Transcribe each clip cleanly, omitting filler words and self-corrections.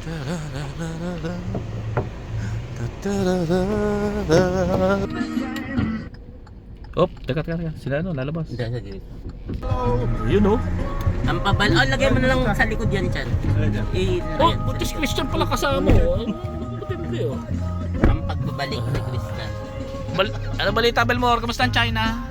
Oh, teka. Sila ano, lalabas. Hindi. Yun oh. Ang pabal... Oh, lagay mo na lang sa likod yan, Chan. Oh, butis Christian pala kasama mo. Buti mo kayo. Ang pagbabalik ni Christian. Ano balita, Belmore? Kamusta ang China?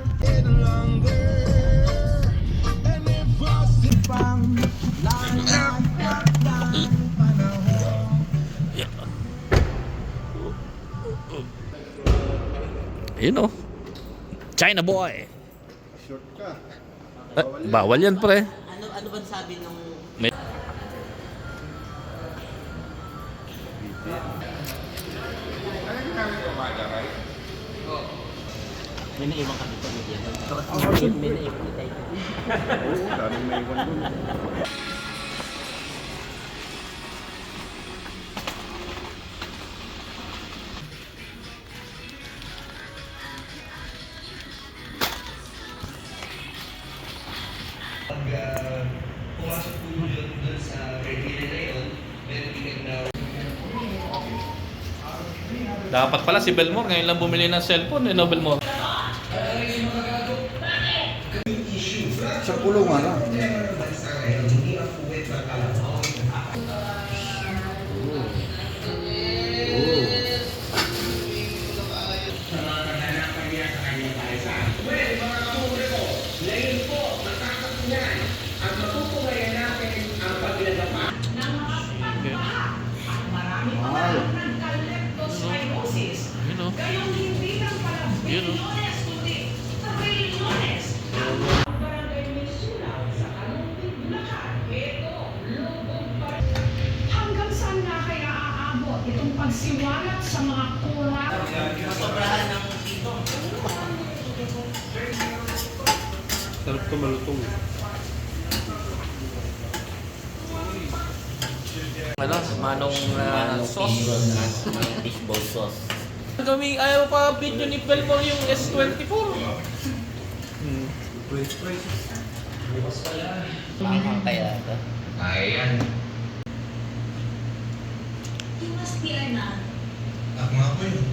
Yun oh. China boy. Short ka. Bawal yan pre. Ano ba sabi nung... May naiwan ka dito mo dyan. May naiwan ka dito. Oo, daming may iwan dun. Pumasok po yun dun sa criteria na yun, then we can now... Dapat pala si Belmore ngayon lang bumili ng cellphone, no Belmore? Sa kulungan na. Yun oh. Yun oh. Hanggang saan nga kaya aabot itong pagsiwalat sa mga kulang? Masobrahan ng dito. Sarap ito malutong. Ano, manong sauce. Manong fishball sauce. Gawing ayaw pa video ni Belmore yung S24. Mahang kaya ito. Ayan. You must be Arnan. Ako nga po yun.